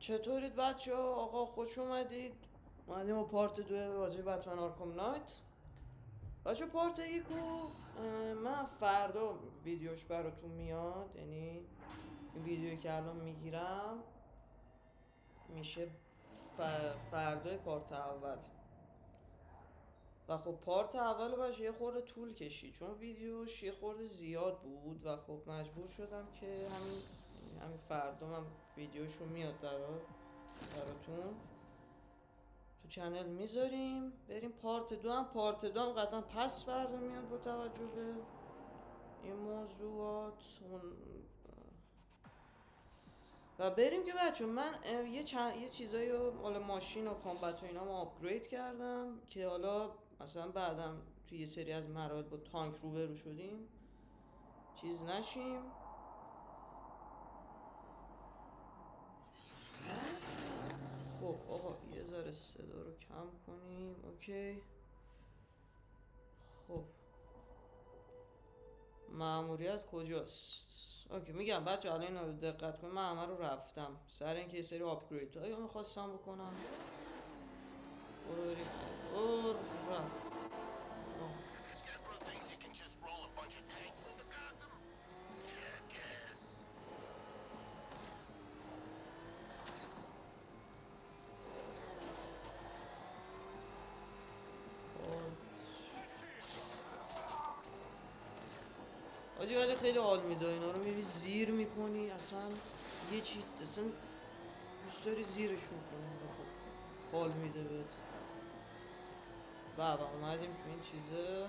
چطورید بچه ها؟ آقا خوش اومدید. اومدیم و پارت 2 بازی بتمن آرکام نایت. بچه پارت 1 من فردا ویدیوش براتون میاد، یعنی این ویدیویی که الان میگیرم میشه فردای پارت اول. و خب پارت اول بچه یه خورده طول کشید چون ویدیوش یه خورده زیاد بود و خب مجبور شدم که همین فردا من ویدیوشو میاد براتون تو چنل میذاریم. بریم پارت 2 هم قطعا پس فردا میاد با توجه به این موضوعات و بریم که بچه من یه چیزایی رو مال ماشین و کامبت و اینا ما آپگرید کردم که حالا مثلا بعدم توی یه سری از مراحل با تانک روبرو شدیم چیز نشیم. خب آقا یه ذره صدا رو کم کنیم. اوکی. خب مأموریت کجاست؟ اوکی میگم بچه الان اینا رو دقت کنیم. من همه رو رفتم سر اینکه یه سری آپگرید هایی میخواستم بکنم. برو بریم. آجی ولی خیلی حال میده اینا رو میبینی زیر میکنی اصلا یه چیز اصلا دوست داری زیرشون کنی. حال میده بهت. بابا اومدیم تو این چیزه.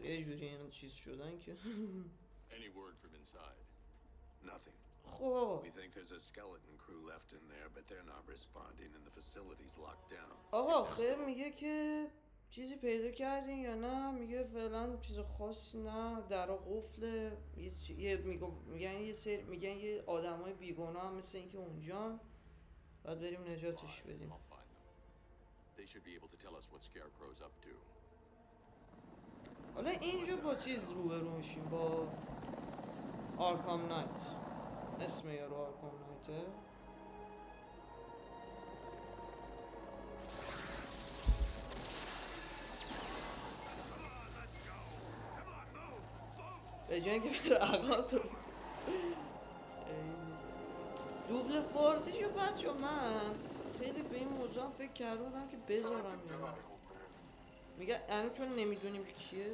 یه جوری این چیز شدن که Any word from inside? Nothing. خب آقا We think there's a skeleton crew left in there, but they're not responding and the facility's locked down. آقا خیر میگه که چیزی پیدا کردین یا نه؟ میگه فعلا چیز خاصی نه، درا قفله. میگن یه آدمای بیگناه هم مثل این که اونجان باید بریم نجاتش بدیم. I'll find them. They should be able to tell us what Scarecrow's up to. حالا اینجا با چیز روبرو میشیم، با آرکام نایت. اسم یارو آرکام نایته. به جای اینکه بره عقب تو دوبل فارسیشو بچه من خیلی به این موضوع فکر کردم که بذارم. میگه الان چون نمیدونیم کیه.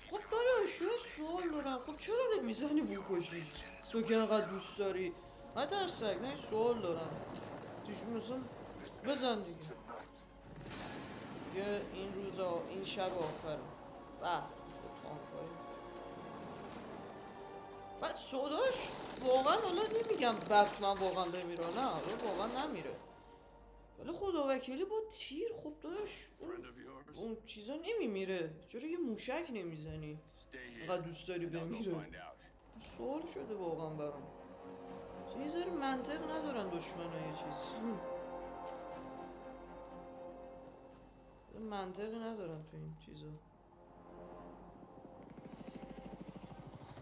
خب داداش یه سوال دارم، خب چرا نمیزنی بکشیش تو که انقدر دوست داری؟ نترسک، نه سوال دارم توشون مثلا بزن دیگه. یه این روزا این شب آخره به تانکای بعد سوداش واقعا حالا نمیگم بتمن واقعا بمیره، نه واقعا نمیره ولی خدا وکیلی با تیر خب داداش اون چیزا نمیمیره. چرا یه موشک نمیزنی؟ اینقدر دوست داری بمیره. سوال شده واقعا برام. یه ذره منطق ندارن دشمنای چیز. منطقی ندارن تو این چیزا.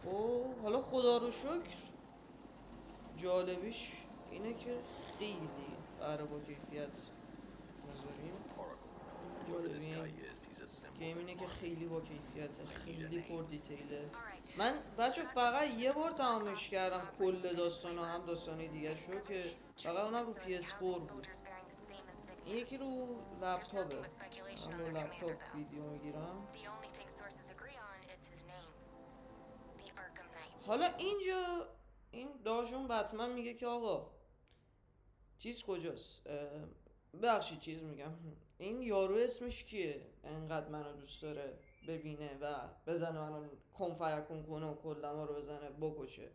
خب حالا خدا رو شکر جالبیش اینه که خیلی قراره با کیفیت بذاریم. جالبی گیم اینه که خیلی با کیفیت، خیلی پر دیتیله. من بچه فقط یه بار تمامش کردم کل داستان هم داستانی دیگه شو که فقط اونم رو PS4 بود. این یکی رو لپتاپه. من با لپتاپ ویدیو میگیرم. حالا اینجا این داشون بتمن میگه که آقا چیز کجاست؟ بخشی چیز میگم این یارو اسمش کیه انقدر منو دوست داره ببینه و بزنه منو کنفیکون کنه و کلا ما رو بزنه بکشه.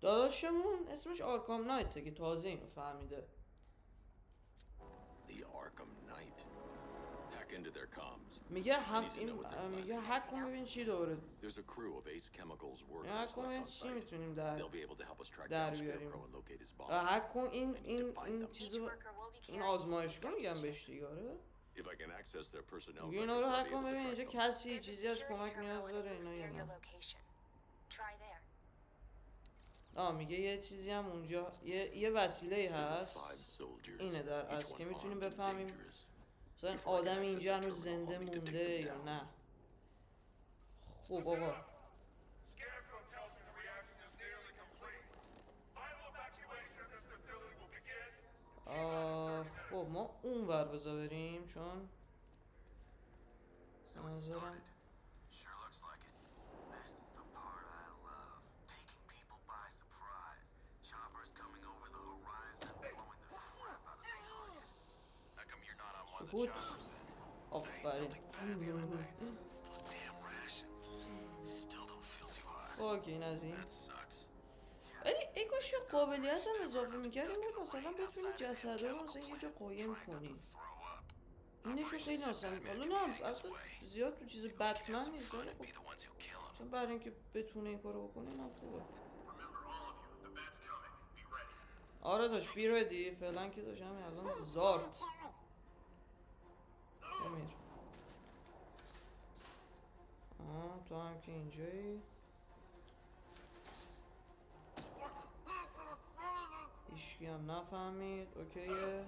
داداشمون اسمش آرکام نایته که تازه اینو فهمیده. The Arkham Knight. Hack into their comms. میگه هک کن ببین چی داره. There's a crew of Ace Chemicals workers هک left کن on چی site. میتونیم They'll be able to help us track در down بیاریم. Scarecrow and locate his bomb. هک کن این چیزو این آزمایشگاه میگم بهش دیگه. آره If I can access their personnel میگه اینا رو records, I'll هک be کن able to ببین track اینجا them. کسی چیزی از کمک نیاز داره اینا یا نه. میگه یه چیزی هم اونجا یه وسیله هست اینه در اصل که میتونیم بفهمیم مثلا آدم اینجا هنوز زنده مونده یا نه. خب آقا خب ما اون ور بذار بریم چون منظرم Sure looks like it. This is the part I love. Taking people by surprise. Choppers coming over the horizon, blowing the crap out of the target. How come you're not on one of the سکوت. choppers then? I ate آفرین. something bad the other night. It's those damn rations. Still don't feel too hot. اوکی این از این. That sucks. ولی ای کاش یه قابلیت هم اضافه میکردیم بود مثلا بتونی جسده رو مثلا یه جا قایم کنی. اینشو خیلی مثلا حالا نه البته زیاد تو چیز بتمن نیست ولی خب مثلا برای اینکه بتونه این کارو بکنه اینم خوبه. آره داشت بی ردی فعلا که داشت همین الان زارت بمیر. تو هم که اینجایی ایشکی هم نفهمید. اوکیه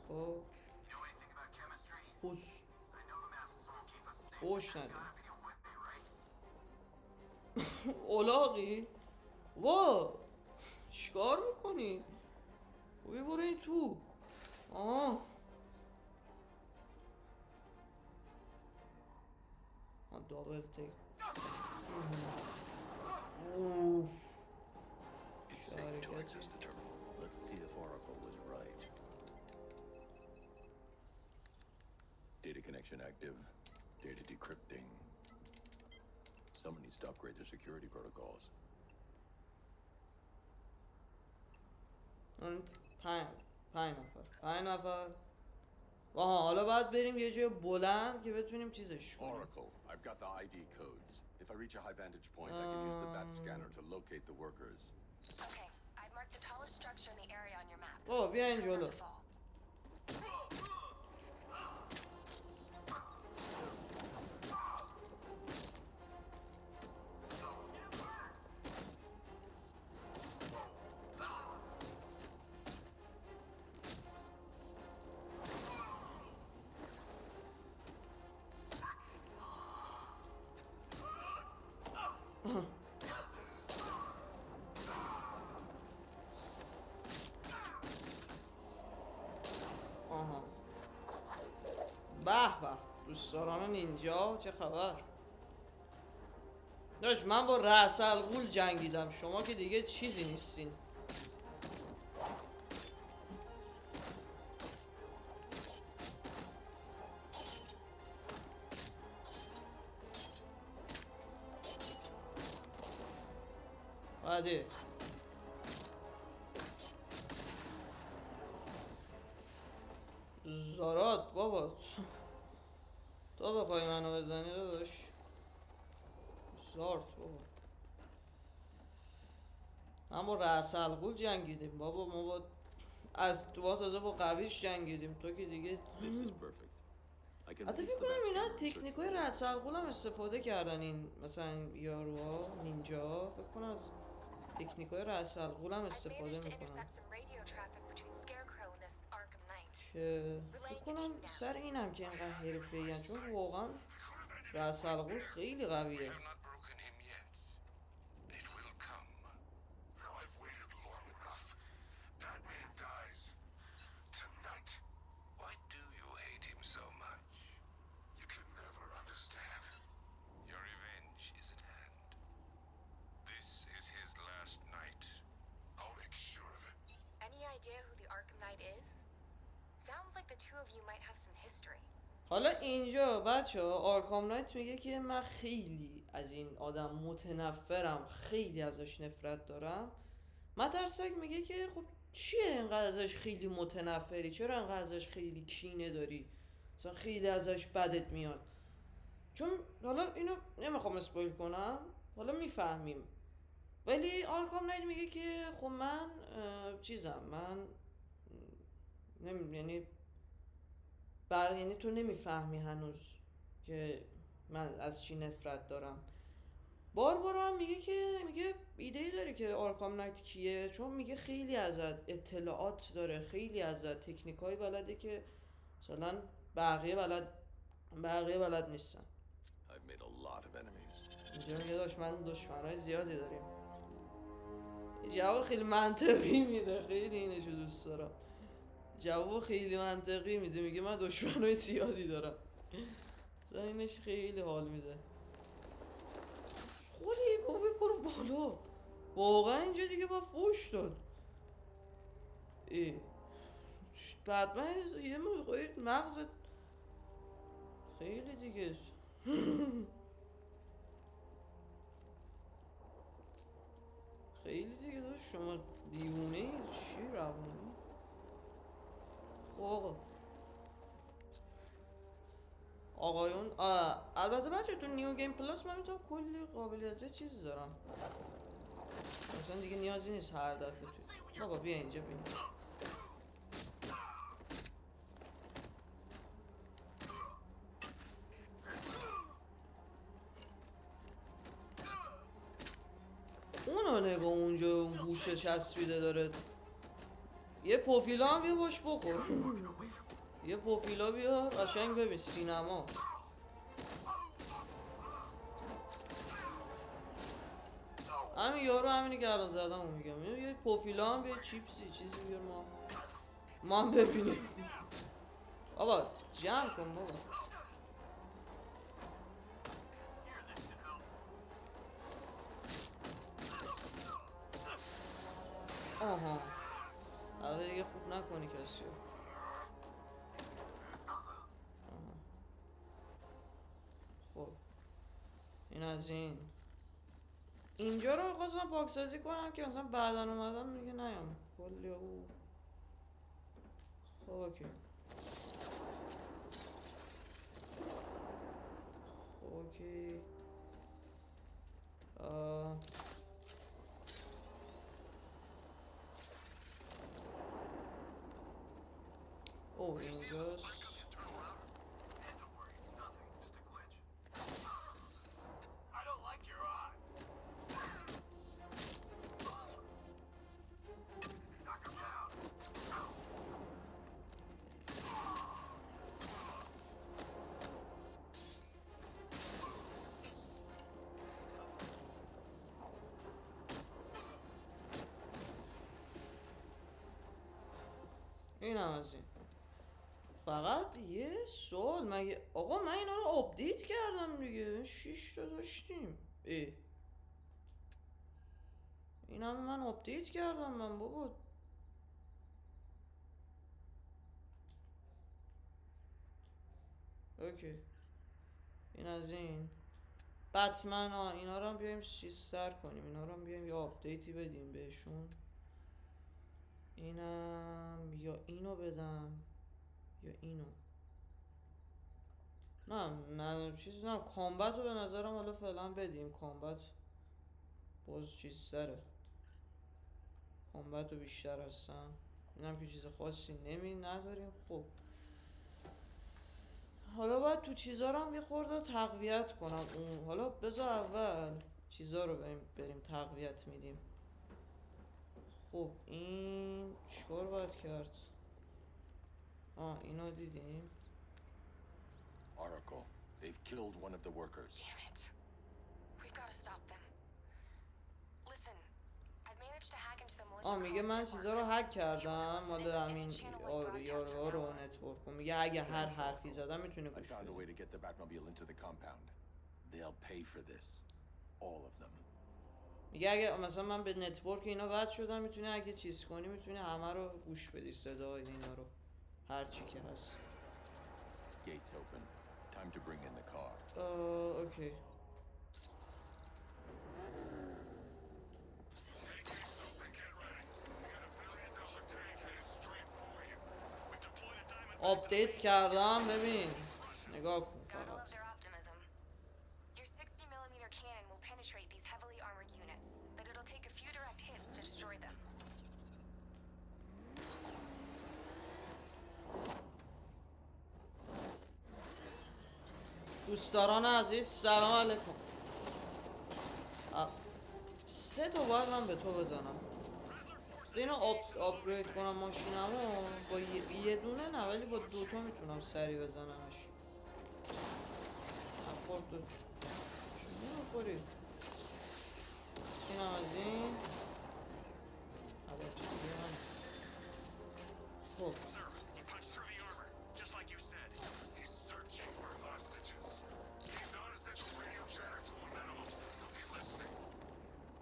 خب خوش ندیم اولاغی وا چیکار میکنی؟ بی برو این تو. دابل تیک. It's safe to access the terminal. Let's see if Oracle was right. Data connection active. Data decrypting. Someone needs to upgrade their security protocols. پنج نفر حالا باید بریم یه جای بلند که بتونیم چیزش کنیم. Oracle, I've got the ID codes. If I reach a high vantage point, I can use the bat scanner to locate the workers. Okay, I've marked the tallest structure in the area on your map. بیا این Show where جلو. to fall. به به دوستداران نینجا چه خبر؟ داشت من با رأس الغول جنگیدم شما که دیگه چیزی نیستین. بعدی زارات بابا تو بخوای منو بزنی داداش زارت بابا. من با رأس الغول جنگیدیم بابا ما با از تو تازه با قویش جنگیدیم تو که دیگه. This is perfect. I can حتی release فکر the bat کنم اینا scanner and search تکنیکای for رأس الغول هم استفاده کردن این مثلا یاروها نینجا فکر کنم از تکنیکای رأس الغول هم I've استفاده managed to میکنن intercept some radio traffic between Scarecrow and this Arkham Knight. که فکر کنم سر اینم که اینقدر حرفه‌ای ان چون واقعا رأس الغول خیلی قویه. Not broken him yet. It will come. Now I've waited long enough. Batman dies. Tonight. Why do you hate him so much? You can never understand. Your revenge is at hand. This is his last night. I'll make sure of it. Any idea who the Arkham Knight is? Sounds like the two of you might have some history. حالا اینجا بچه ها آرکام نایت میگه که من خیلی از این آدم متنفرم خیلی ازش نفرت دارم. مترسک میگه که خب چیه اینقدر ازش خیلی متنفری چرا اینقدر ازش خیلی کینه داری مثلا خیلی ازش بدت میاد چون حالا اینو نمیخوام اسپویل کنم حالا میفهمیم ولی آرکام نایت میگه که خب من چیزم من یعنی یعنی تو نمیفهمی هنوز که من از چی نفرت دارم. باربارا هم میگه ایده‌ای داره که آرکام نایت کیه، چون میگه خیلی ازت اطلاعات داره، خیلی ازت تکنیکایی بلده که مثلا بقیه بلد نیستن. I've made a lot of enemies. اینجا میگه من دشمنای زیادی داریم. جواب خیلی منطقی میده، خیلی اینشو دوست دارم. جواب خیلی منطقی میده، میگه من دشمنای زیادی دارم. اینش خیلی حال میده. خودی بابا برو بالا. واقعا اینجا دیگه با فوش داد. بتمن یه موقعی مغزت خیلی دیگه خیلی دیگه داشت شما دیوونه ای چی روانی. خب آقایون البته بچه تو نیو گیم پلاس من میتونم کلی قابلیت چیز دارم، مثلا دیگه نیازی نیست هر دفعه تو بابا بیا اینجا ببین. اونو نگاه اونجا اون گوشه چسبیده داره. یه پوفیلا هم بیا باش بخور. یه پوفیلا بیا قشنگ ببین سینما. همین یارو همینی که الان زدم اون میگم یه پوفیلا هم بیا چیپسی چیزی بیار ما هم ببینیم. بابا جمع کن بابا. آها اوه دیگه خوب نکنی کسی رو. خب این از اینجا رو میخواستم پاکسازی کنم که مثلا بعدا اومدم دیگه نیام کلی او. خب اوکی اوکی او اینجاست. این هم از این. فقط یه سوال مگه آقا من اینا رو آپدیت کردم دیگه 6 تا داشتیم. این هم من آپدیت کردم من بابا. اوکی این از این. بتمن اینا رو هم بیایم چیزتر کنیم، اینا رو هم بیایم یه آپدیتی بدیم بهشون. اینم یا اینو بدم یا اینو. نه چیز نه کامبت رو به نظرم حالا فعلا بدیم. کامبت باز چیز سره، کامبت رو بیشتر هستن. اینم که چیز خاصی نداریم. خب حالا باید تو چیزا رو هم یه خورده تقویت کنم. اون حالا بذار اول چیزا رو بریم تقویت میدیم. خب این چیکار باید کرد؟ اینو دیدیم. Oracle, they've killed one of the workers. Damn it. We've got to stop them. Listen, I've managed to hack into the militia. میگه من چیزا رو هک کردم مال همین یارو رو نتورک رو. میگه اگه هر حرفی زدم میتونه I گوش found a way بده. to get the Batmobile into the compound. They'll pay for this. All of them. میگه اگه مثلا من به نتورک اینا وصل شدم میتونی اگه چیز کنی میتونی همه رو گوش بدی صدای اینا رو هر چی که هست. Gates open. Time to bring in the car. اوکی آپدیت کردم ببین نگاه کن Gotta فقط. love their optimism. Your 60mm cannon will penetrate these heavily armored units, but it'll take a few direct hits to destroy them. دوستداران عزیز سلام علیکم. 3 تا باید من به تو بزنم. اینو آپگرید کنم ماشینمو با یه دونه نه، ولی با 2 تا میتونم سریع بزنمش. خورد دو چی نمیخوری؟ اینم از این خب He punched through the armor, just like you said. He's searching for hostages. He's non-essential radio chatter to him at all. He'll be listening.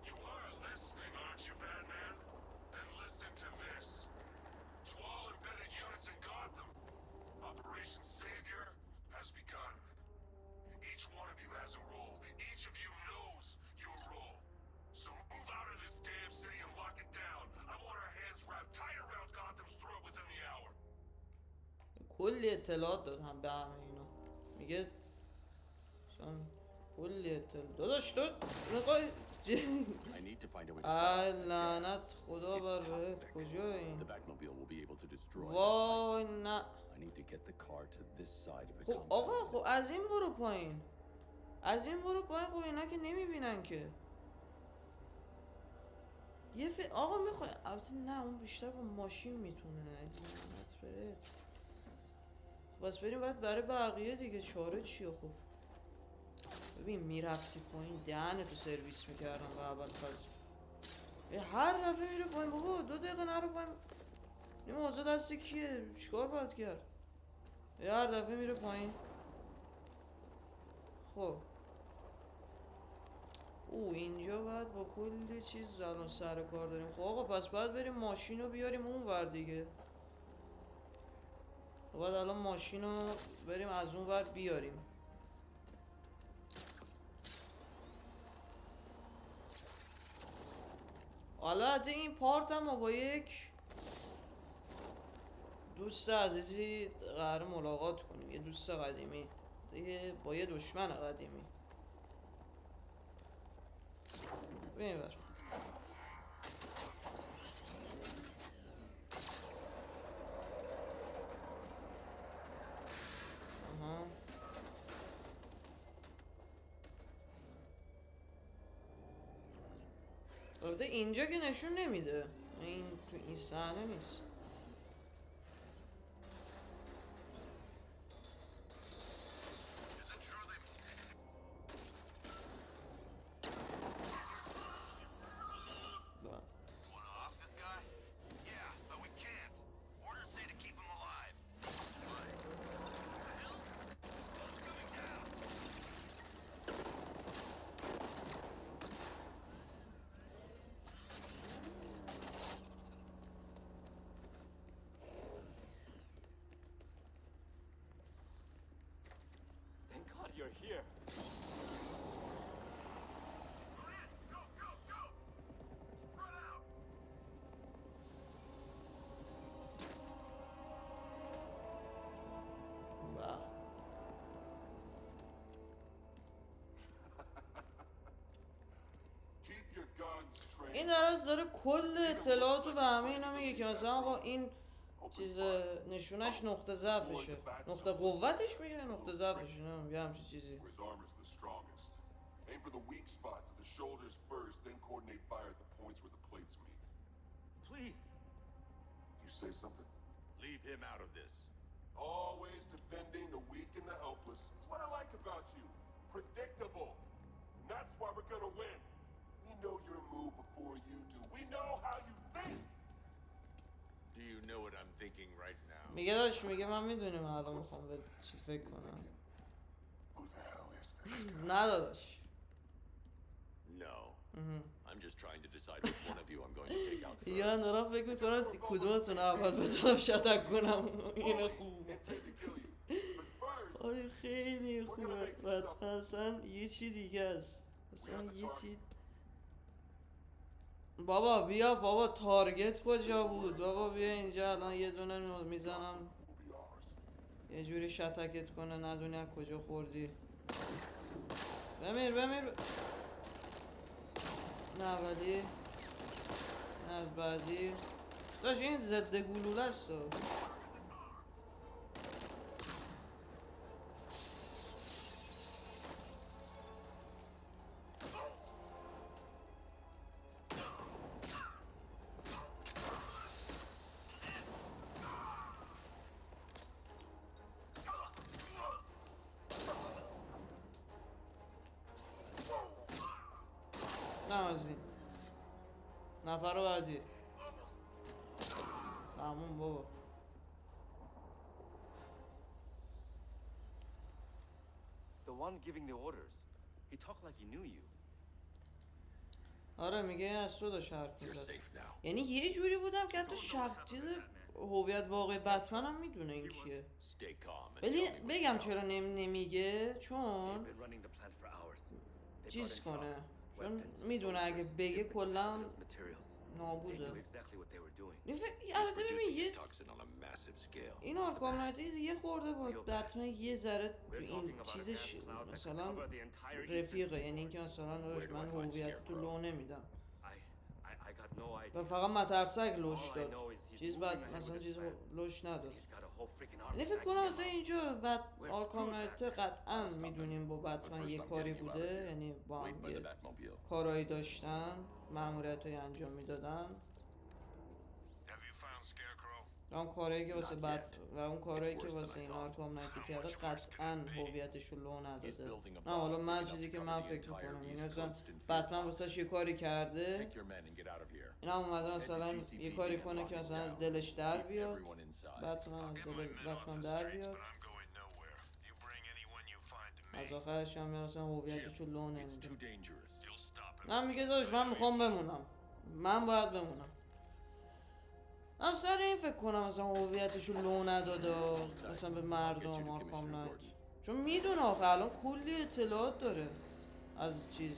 You are listening, aren't you, Batman? Then listen to this. To all embedded units in Gotham, Operation Savior has begun. Each one of you has a role. Each of you knows your role. So move out of this damn city and lock it down. I want our hands wrapped tight around Gotham's throat within the hour. کلی اطلاعات داد هم به همه اینا. میگه مثلا کلی اطلاعات داداش تو نقای I need to find a way to ای stop it. لعنت خدا It's بر بهت toxic. کجا این The Batmobile will be able to destroy it. وای نه. I need to get the car to this side of the خب compound. آقا خب از این برو پایین، از این برو پایین. خب اینا که نمیبینن که یه آقا میخوای البته نه اون بیشتر با ماشین میتونه. لعنت بهت. خب بس بریم باید برای بقیه دیگه، چاره چیه؟ خب ببین میرفتی پایین دهنتو سرویس میکردم و اول فصل هر دفعه میره پایین. بابا 2 دقیقه نرو پایین. این موضوع دست کیه؟ چیکار باید کرد؟ هر دفعه میره پایین. خب او اینجا باید با کلی چیز الان سر کار داریم. خب آقا پس باید بریم ماشین رو بیاریم اون ور دیگه. باید الان ماشین رو بریم از اون ور بیاریم. حالا حتی این پارت هم با یک دوست عزیزی قرار ملاقات کنیم، یه دوست قدیمی دیگه با یه دشمن قدیمی. ببین بر البته اینجا که نشون نمیده، این تو این صحنه نیست. Is it truly? بله. Want to off this guy? Yeah, but we can't. Orders say to keep him alive. What? The hell? What's going down? Thank God you're here. Go, go, go! Spread out! بله. Keep your guns trained. این داره کل اطلاعات رو به همه اینا میگه که مثلا آقا این چیز نشونش نقطه ضعفشه، نقطه قوتش میگه نقطه ضعفشه، نه یه همچین چیزی. His armor's the strongest. Aim for the weak spots at the shoulders first, then coordinate fire at the points where the plates meet. Please. You say something? Leave him out of this. Always defending the weak and the helpless. It's what I like about you. Predictable. And that's why we're gonna win. We know your move before you do. We know how you think. Do you know what I'm thinking right now? میگه داشت میگه من میدونم الان میخوام به چیز فکر کنم. Who the hell is this? نه داداش. No. I'm just trying to decide which one of you I'm going to take out first. یا دارم فکر میکنم کدومتون اول بزنم شتک کنم. اینه خوب. Intend to kill you. But first, آره خیلی خوبه. بعد اصلا یه چی دیگه است. اصلا یه چی بابا بیا بابا تارگت کجا بود؟ بابا بیا اینجا الان یه دونه میزنم will be ours. یه جوری شتکت کنه ندونی از کجا خوردی. بمیر بمیر نه ولی نه از بعدی داشت این ضد گلوله است. از این. نفر بعدی. تموم بابا. The one giving the orders. He talked like he knew you. آره میگه از تو داشت حرف You're میزد. safe now. یعنی یه جوری بودم که حتی چیز هویت واقعی بتمن هم میدونه این کیه. Stay calm and ولی tell me what بگم you know. چرا نمیگه They've چون been running the plant for hours. They brought چیز in کنه trucks, چون weapons, میدونه اگه soldiers, بگه different کلا sensitive materials. They نابوده. knew exactly what they were doing. He's البته ببین producing یه his toxin on a massive scale. این آرکام نایتیز یه خورده با بتمن یه ذره تو We're این talking about a چیزش gas cloud that could مثلا cover the entire eastern رفیقه، seaboard. یعنی اینکه مثلا داداش Where do I من find هویت تو Scarecrow? لو نمیدم I got no idea. و فقط مترسک لوش All I داد، know is he's چیز moving بعد ahead مثلا with his چیز plan. لوش نداد. He's got a whole freaking army یعنی فکر backing کنم him مثلا up. اینجا آرکام نایت قطعا میدونیم با بتمن یه کاری بوده، یعنی با Wait هم by the یه Batmobile. کارایی داشتن، ماموریت های انجام میدادن Have you found Scarecrow? و اون کارایی که واسه Not بت yet. و اون کارایی It's که worse than واسه I این thought. آرکام نایتی کرده قطعا هویتش رو لو نداده. building a نه حالا bomb من big چیزی enough که to من cover the فکر entire میکنم East یعنی مثلا Coast in بتمن 3 واسه یه کاری کرده، Take your men and get out of here. این هم اومده مثلا یه کاری کنه که مثلا از دلش در Keep بیاد، everyone inside. بتمن از Get دل my men off بتمن the در streets, بیاد، but I'm going nowhere. You bring anyone you find to از me. آخرش هم مثلا هویتش رو لو It's نمیده. too dangerous. You'll stop him. نه میگه داشت من میخوام بمونم، من باید بمونم. من سر این فکر کنم مثلا هویتش رو لو نداده مثلا به مردم آرکام نایت، چون میدونه آخه الان کلی اطلاعات داره از چیز،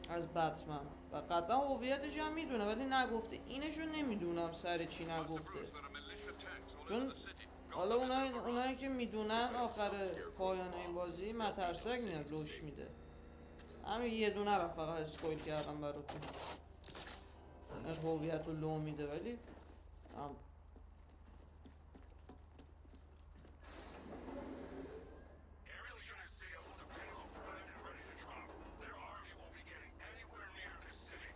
از بتمن و قطعا هویتش هم میدونه ولی نگفته. اینشو نمیدونم سر چی نگفته، چون حالا اونایی که میدونن آخر پایان این بازی مترسک میاد لوش میده. همین یه دونه رو فقط اسپویل کردم براتون، هویت رو لو میده ولی Aerial units say of the payload primed and ready to drop. Their army won't be getting anywhere near this city.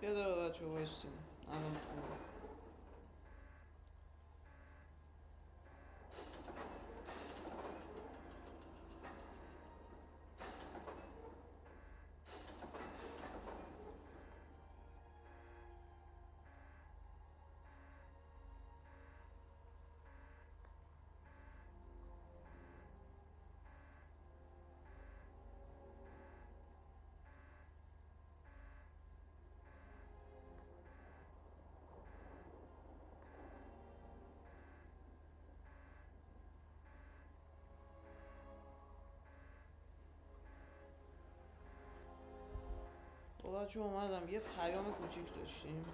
یه داره بچه بایستیم الان بچه اومدم. یه پیام کوچیک داشتیم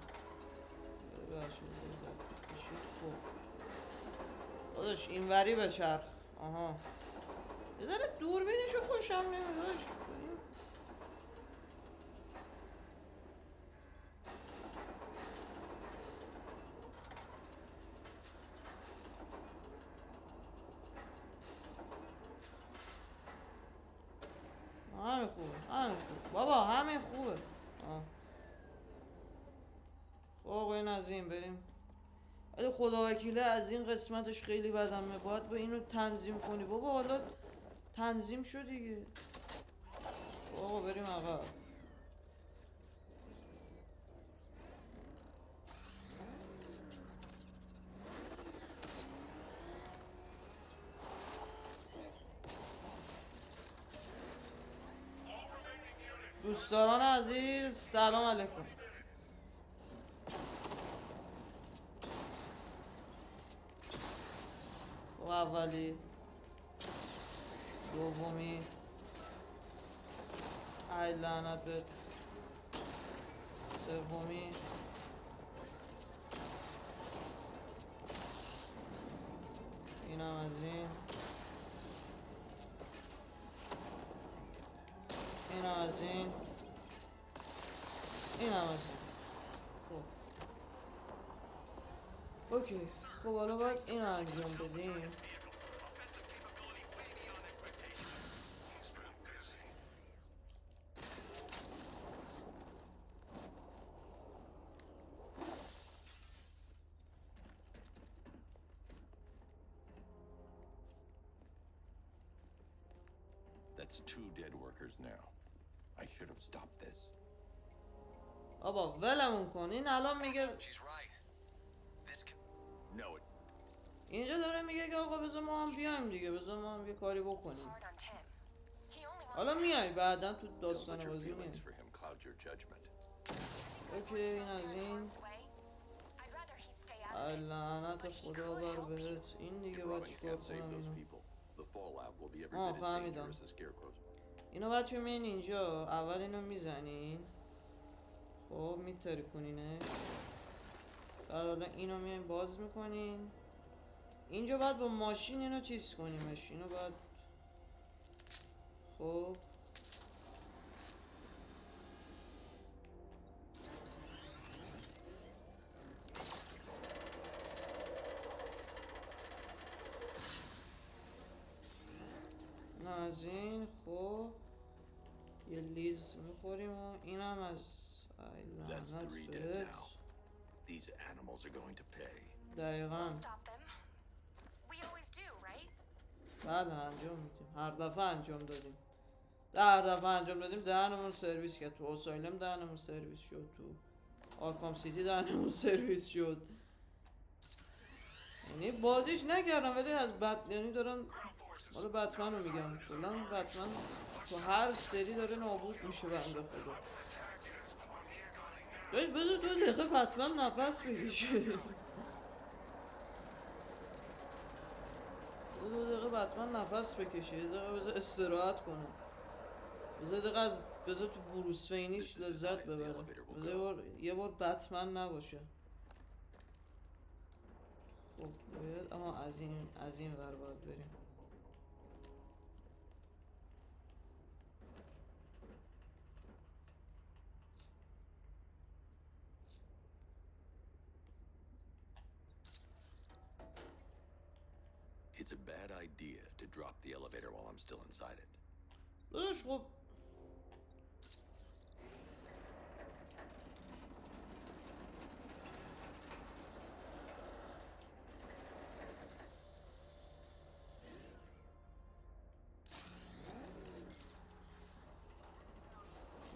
خوب داداش اینوری بچرخ. آها یه ذره دوربینشو خوشم نمیاد داداش. همین خوبه، همین خوبه بابا، همین خوبه. خب این از این بریم. ولی خدا وکیله از این قسمتش خیلی بدمه، باید با اینو تنظیم کنی بابا. حالا تنظیم شد دیگه. بابا بریم عقب. دوستان عزیز سلام علیکم. و اولی دومی ای لعنت به سومی اینم از اینم از اینم از این. خب اوکی، خب حالا باید اینو انجام بدیم. He's been busy. That's 2 dead workers now. I should have stopped this. بابا ولمون کن. این الان میگه She's right. This can... No, it. اینجا داره میگه که آقا بذار ما هم بیایم دیگه، بذار ما هم یه کاری بکنیم. Hard on Tim. He only wants حالا میای بعدا تو Don't let داستان your بازی feelings میای. for him cloud your judgment. اوکی این از این. harm's way. I'd rather he stay out of it. لعنت خدا بر بهت. این دیگه If باید Robin چیکار can't save کنم those اینو. people, the fallout will be every آه bit as فهمیدم. dangerous as Scarecrow's. اینو بچه میین اینجا، اول اینو میزنین، خب میترکونینش، بعد حالا اینو میاین باز میکنین. اینجا باید با ماشین اینو چیز کنیمش، اینو باید خب نه از این. خب یه لیز میخوریم و این هم از ای That's لعنت 3 dead بهت. now. These animals are going to pay. دقیقا Stop them. We always do, right? بله انجام میدیم، هر دفعه انجام دادیم، هر دفعه انجام دادیم دهنمون سرویس کرد. تو اسایلم دهنمون سرویس شد، تو آرکام سیتی دهنمون سرویس شد. یعنی بازیش نکردم ولی از یعنی دارم حالا بتمن رو میگم، کلا بتمن تو هر سری داره نابود میشه بنده خدا. داشت بذار 2 دقیقه بتمن نفس بکشه. 2 دقیقه بتمن نفس بکشه، یه دقیقه بذار استراحت کنه، بذار تو بروس وینیش لذت ببره، بذار یه بار بتمن نباشه. خب باید از این ور باید بریم. It's a bad idea to drop the elevator while I'm still inside it. داداش خب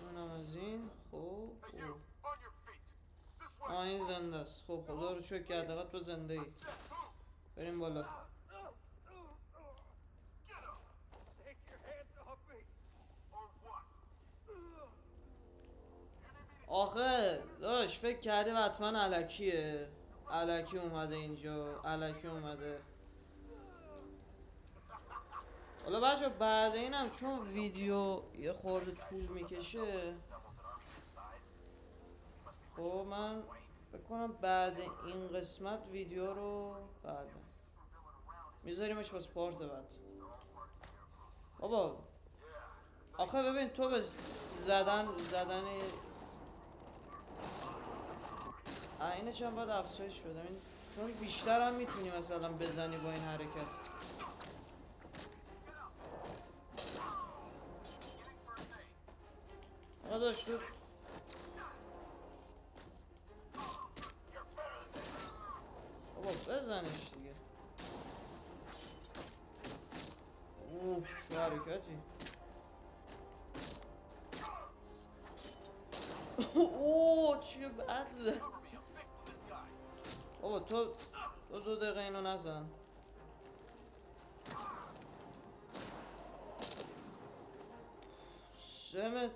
اونم از این. خب این زنده است. خب خدا رو شکر که حداقل تو زنده ای. بریم بالا. آخه داش فکر کردی بتمن الکیه، الکی اومده اینجا، الکی اومده. حالا بچه بعد اینم چون ویدیو یه خورده طول میکشه، خب من فکر کنم بعد این قسمت ویدیو رو میذاریمش واسه پارت بعد. بابا آخه ببین تو به زدن اینه چند باید افزایش بدم این، چون بیشتر هم میتونی مثلا بزنی با این حرکت. داداش تو بابا بزنش دیگه. اوه چه حرکتی. اوه چه بد زد. بابا تو 2 دقیقه اینو نزن. سمت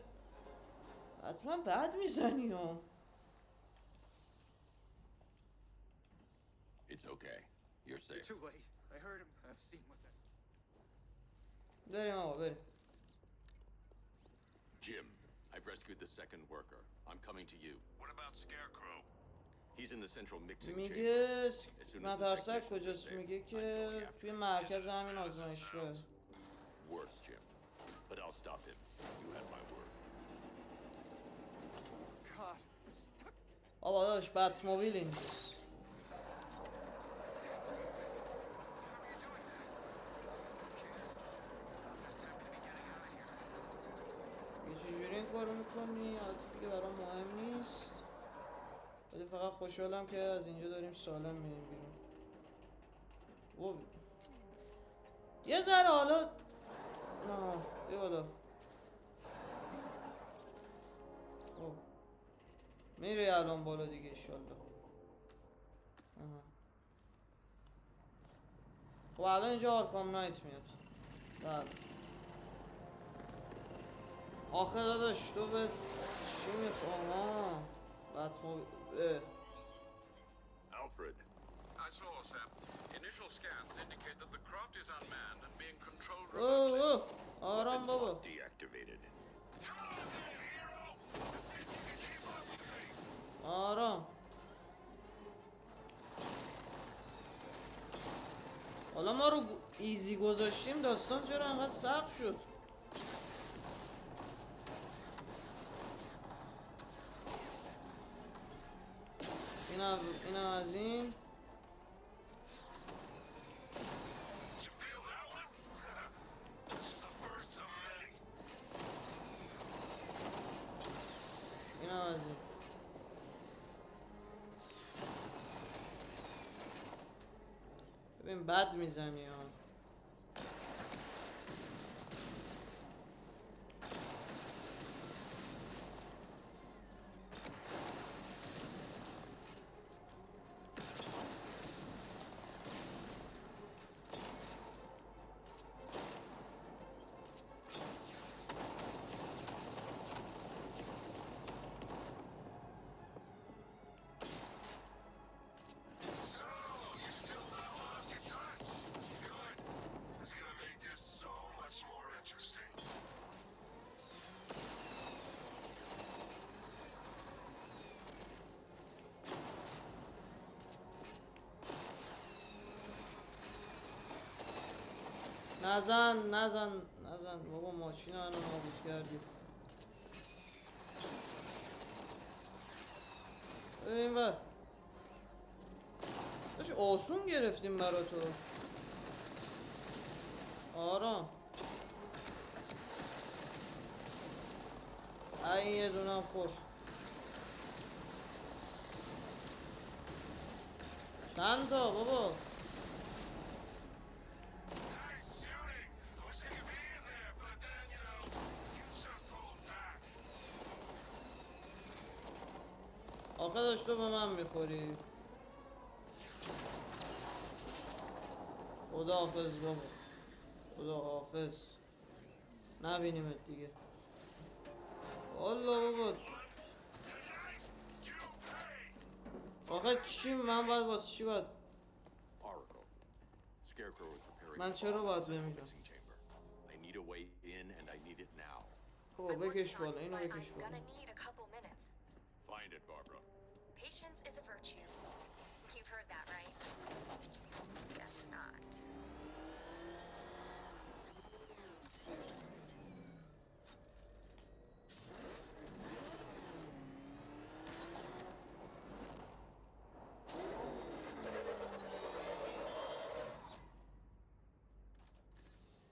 حتما بد میزنی ها. It's okay. You're safe. Too late. I heard him. I've seen what that. بریم آقا بریم. Jim, I've rescued the second worker. I'm coming to you. What about Scarecrow? He's in the central mixing میگه chamber. As soon as the مترسک technicians are کجاست؟ safe, میگه I'm که going after توی him. مرکز همین آزمایشگاه. Worse, Jim. But I'll stop him. You have my word. God. Stuck. بابا داش بت موبیل اینجاست. یه چجوری این کارو میکنی؟ البته دیگه برام مهم نیست، ولی فقط خوشحالم که از اینجا داریم سالم میریم بیرون. یه ذره حالا بیا بالا. خب میره الان بالا دیگه انشالله. آها. خب الان اینجا آرکام نایت میاد. بله. آخه داداش تو به چی میخوام؟ آها Alfred, I saw, sir. Initial scans indicate that the craft is unmanned and being controlled اوه remotely. اوه آرام weapons بابا. lock deactivated. آرام. حالا ما رو ایزی گذاشتیم داستان چرا انقدر سخت شد؟ اینم از این. You feel that one? This is the first of many. اینم از این. ببین بد میزنی ها. So, you still not lost your touch? Good. It's gonna make this so much more interesting. نزن بابا ماشین رو نابود کردیم. این بر داشت آسون گرفتیم برا تو. آرام. این یه دونم خوش. چند تا بابا؟ Nice shooting! I wish I could be in there, but then, you just hold back. آخه داشت تو به من میخوری. خدا حافظ بابا. خدا حافظ. نبینیمت دیگه. والا بابا. Tonight, you pay! آخه چی من باید واسه چی باید Oracle. Scarecrow is preparing من a چرا bomb باید inside the بمیرم؟ missing chamber. I need a way in and I need it now. بابا I'm بکش working on بالا it, اینو but بکش I'm بالا. gonna need a couple minutes. Find it, Barbara. Patience is a virtue. You've heard that, right? Guess not.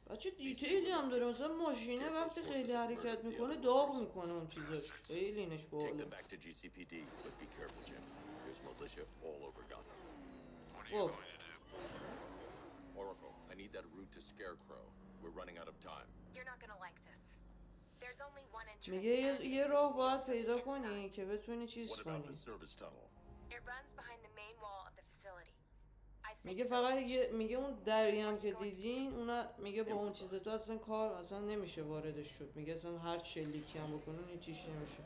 بچه دیتیلی هم داره مثلا ماشینه وقتی خیلی حرکت میکنه داغ میکنه اون چیزاش خیلی اینش Take باحاله. them back to GCPD, but be careful, Jim. There's militia all over Gotham. خب Oracle, I need that route to Scarecrow. We're running out of time. You're not gonna like this. There's only one entrance. میگه and یه it's راه easy باید to پیدا get کنی inside. که بتونی What چیز about کنی. the service tunnel? It runs behind the main wall of the facility. I've sent میگه you the فقط location. میگه اون دری هم که دیدین اونا میگه با اون چیز تو اصلا کار اصلا نمیشه واردش شد. میگه اصلا هر شلیکی هم بکنون هیچیش نمیشه.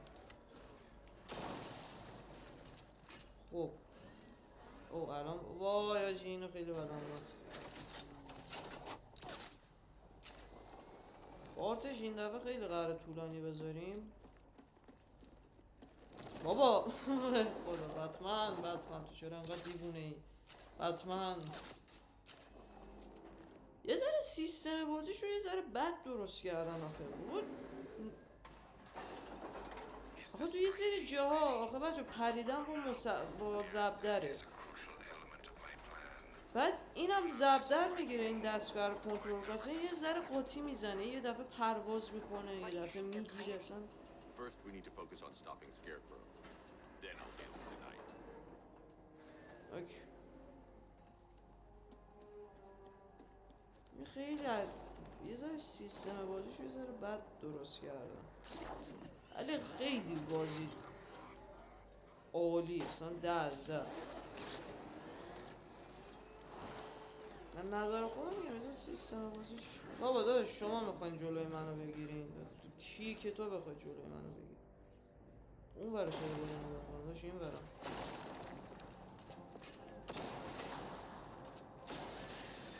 خب او الان وای آجی اینو خیلی بدم اومد. پارتش این دفعه خیلی قراره طولانی بذاریم. بابا خدا بتمن تو چرا انقدر دیوونه ای؟ بتمن یه ذره سیستم بازیشون یه ذره بد درست کردن آخه. آخه تو یه سری جاها آخه بچه پریدن با زبدره. Crucial element of my plan. بعد اینم زبدر میگیره این دستگاه رو کنترل کنه اصلا یه ذره قاطی میزنه یه دفعه پرواز میکنه یه دفعه میگیره اصلا. First, we need to focus on stopping Scarecrow. Then I'll deal with the night. اوکی. این خیلی یه ذره سیستم بازیش یه ذره بد درست کردم ولی خیلی بازی عالی، اصلا 10 از 10. من نظر خودم میگم مثلا سیستم بازیش بابا داداش شما میخواین جلوی منو بگیرین، کی که تو بخوای جلوی منو بگیری؟ اون ورش رو بگیرین داداش، این ورم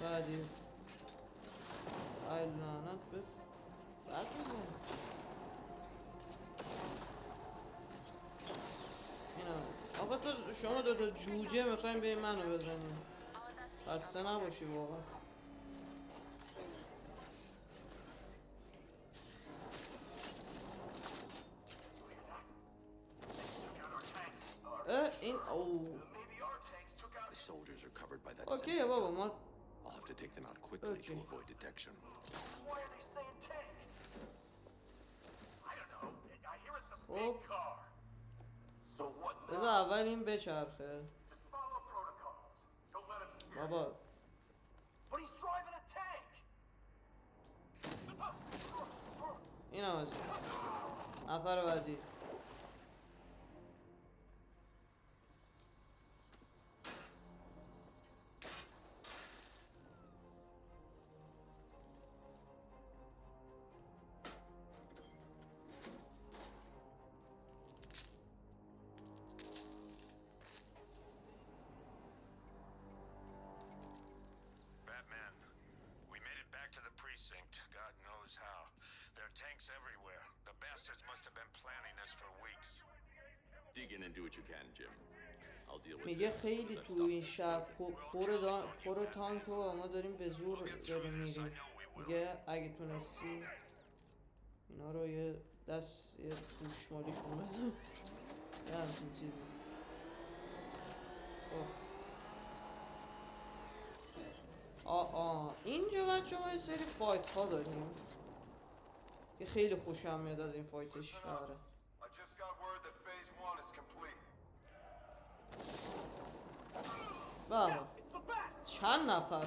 بعدی ای لعنت به بعد بزن اینا. آقا تو شما دو جوجه میخواین به منو بزنین، خسته نباشی واقعا. این او The soldiers are covered by that اوکی sensor بابا tunnel. ما I'll have to take them out quickly Okay. to avoid detection. Why are they saying tank? I don't know. I hear it's a خب big car. So what بذار now? اول این بچرخه Just follow protocols. Don't let him scare you. بابا. But he's driving a tank. این هم از این نفر بعدی. Batman, we made it back to the precinct. God knows how. There are tanks everywhere. The bastards must have been planning this for weeks. Dig in and do what you can, Jim. I'll deal with میگه this as خیلی soon as I've تو stopped این the شهر security. پر تانک و ما داریم به زور داریم میریم. میگه اگه تونستی اینا رو یه دست یه گوشمالیشون بده یه همچین چیزی. خب اینجا بچه ما یه سری فایت ها داریم که خیلی خوشم میاد از این فایتش شهره. I just got word that phase 1 is complete. بابا چند نفر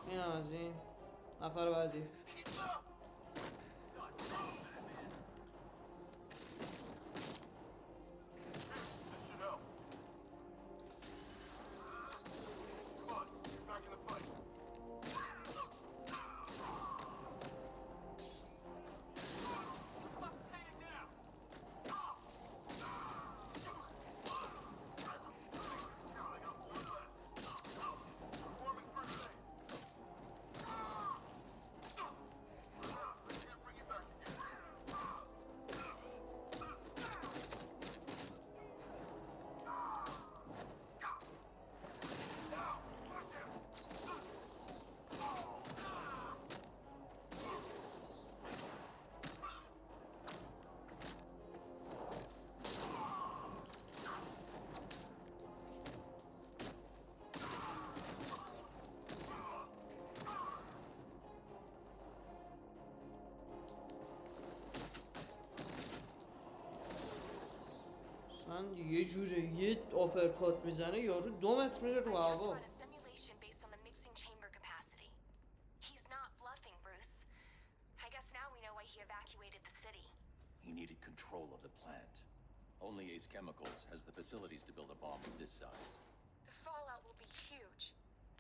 این هم از این نفر بعدی. من یه جوره یه آپرکات میزنه یارو 2 متر میره رو I just هوا. ran a simulation based on the mixing chamber capacity. He's not bluffing, Bruce. I guess now we know why he evacuated the city. He needed control of the plant. Only Ace Chemicals has the facilities to build a bomb of this size. The fallout will be huge.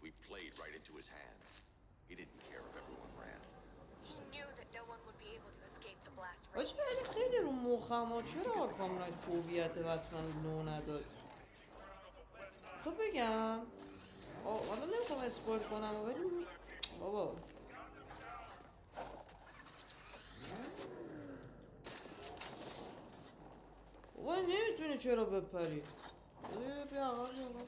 We played right into his hands. He didn't care if everyone ran. He knew that no one would be able to escape the blast آجی radius. ولی خیلی رو مخم ها. چرا آرکام نایت هویت بتمن لو نداد؟ خب بگم حالا نمیخوام اسپویل کنم ولی بابا نمیتونی چرا بپری؟ بیا عقب بیا عقب.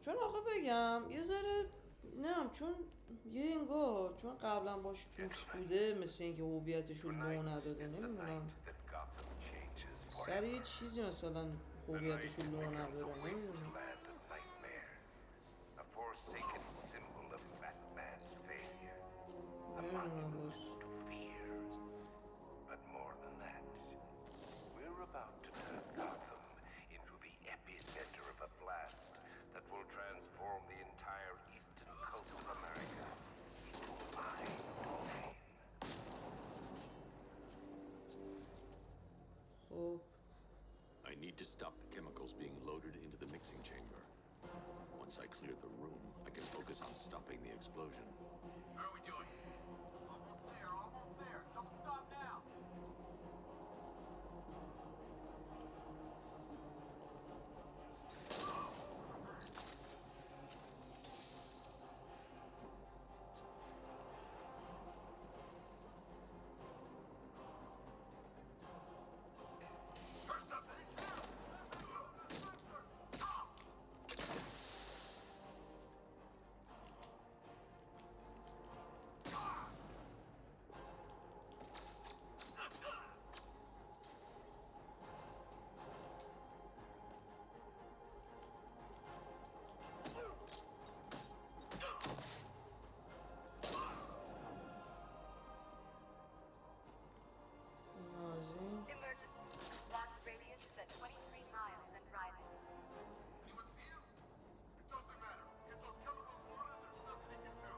چون آخه بگم یه ذره نم چون یه انگار چون قبلا باش دوست بوده مثل اینکه هویتش رو لو نداده نمیدونم سر یه چیزی مثلا هویتش رو لو نداره نمیدونم. A forsaken symbol of about to turn Gotham into the epicenter of a blast that will transform the entire eastern coast of America into a mine domain. خب I need to stop the chemicals being loaded into the mixing chamber. Once I clear the room, I can focus on stopping the explosion. How are we doing? Almost there, almost there. Don't stop now. این از این. Emergency. Blast radius is at 23 miles and rising. Anyone see him? It doesn't matter. Get those chemicals loaded, there's nothing he can do.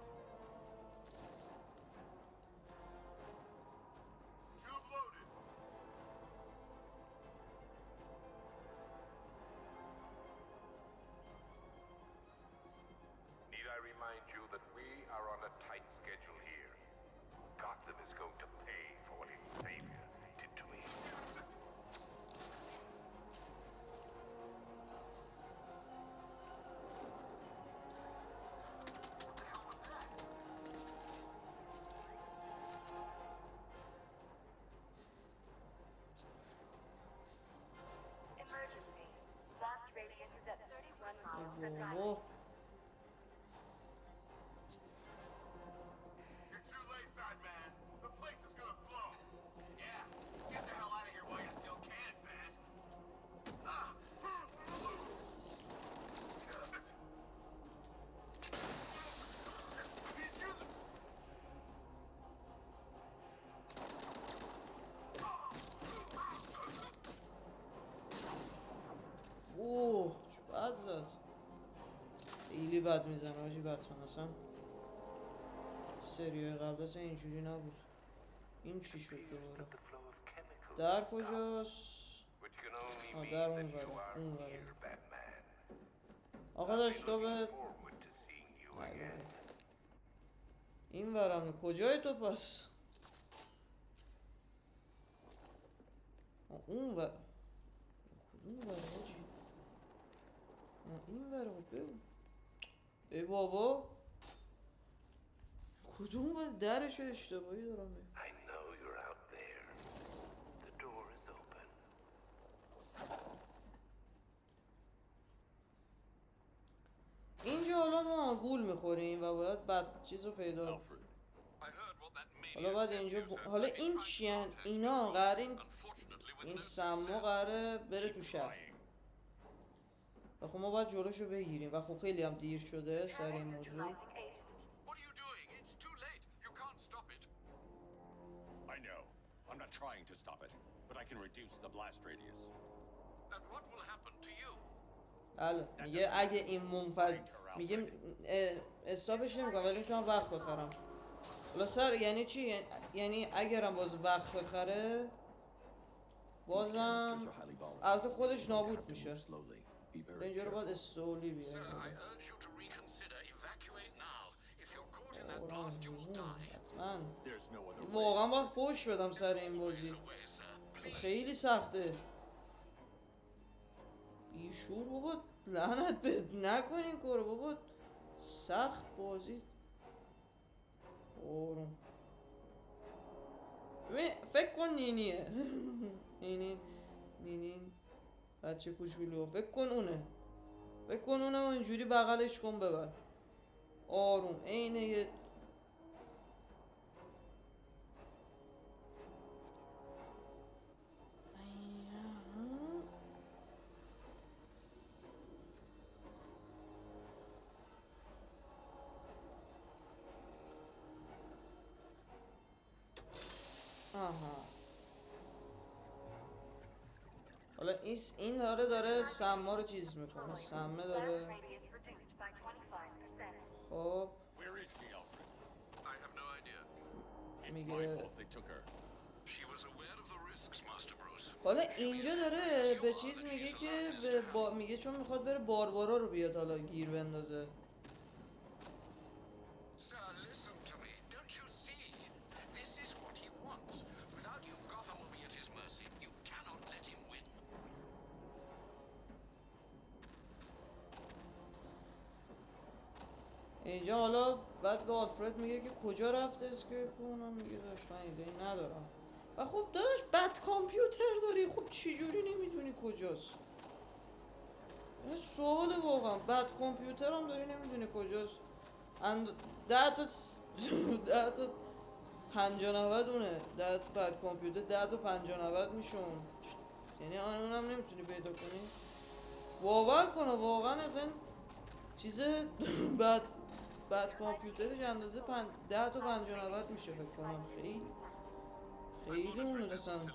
Tube loaded. Need I remind you that we are on a tight schedule here? Gotham is going to pay for what its savior did to me. Emergency. Blast radius is at 31 miles and بابا rising. You're too late, Batman. The place is gonna blow. Yeah, get the hell out of here while you still can, Bat. Ah! He's using... اوه چه بد زد. خیلی بد میزنه آجی بتمن اصلا. سریای قبل اصلا اینجوری نبود. این چی شد دوباره؟ The flow of chemicals در کجاست؟ which can only آه mean در that اون you بره are اون بره. here, Batman. آقا داشت تو به Forward to seeing you again. این ورمه کجای تو پس؟ آه، اون ور کدوم ور آجی؟ آه، این ور خب بگو ای بابا کدوم ور درش اشتباهی دارم میگم. I know you're out there. The door is open. اینجا حالا ما گول میخوریم و باید بعد چیز رو پیدا Alfred, حالا باید اینجا حالا این چیان اینا قراره این سما قراره بره تو شهر و خب ما باید جلوشو بگیریم و خب خیلی هم دیر شده سر این موضوع. Neutralizing agent. What are you doing? It's too late. You can't stop it. I know. I'm not trying to stop it, but I can reduce the blast radius. And what will happen to you? بله میگه اگه این منفجر میگه استاپش نمیکنم ولی میتونم وقت بخرم. حالا سر یعنی چی؟ یعنی اگرم باز وقت بخره بازم البته خودش نابود میشه. Slowly. Be very اینجا رو باید careful. استولی Sir, بیارم. I urge you to reconsider. Evacuate now. If you're caught in that blast, you will die. حتما There's no other way. واقعا باید فوش بدم سر این بازی. Away, sir. Please. خیلی سخته. بیشور بابا لعنت بهت نکن این کارو بابا سخت بازی. آروم ببین فکر کن نینیه نینین بچه کوچولو فکر کن اونه و اینجوری بغلش کن ببر آروم اینه یه آها حالا این داره سما رو چیز میکنه، سمه داره. Blast radius reduced by 25%. خب Where is she, Alfred? I have no idea. It's Miguel. my fault they took her. She was aware of the risks, Master Bruce. حالا اینجا داره به چیز میگه که میگه چون میخواد بره باربارا رو بیاد حالا گیر بندازه. Sir, listen to me. Don't you see? This is what he wants. Without you, Gotham will be at his mercy. You cannot let him win. اینجا حالا بعد به آلفرد میگه که کجا رفته اسکیپ، اونم میگه داشت من ایده ندارم. و خب داداش بد کامپیوتر داری، خب چجوری نمیدونی کجاست؟ این سواله واقعا، بد کامپیوتر هم داری نمیدونی کجاست. 10 تا 50-90 اونه، 10 تا بد کامپیوتر 10 تا 50-90 میشون، یعنی اونم نمیتونی پیدا کنی. باور کنه واقعا از این چیز بد کامپیوترش اندازه 10 تا 50-90 میشه فکر کنم. خیلی اون رسن.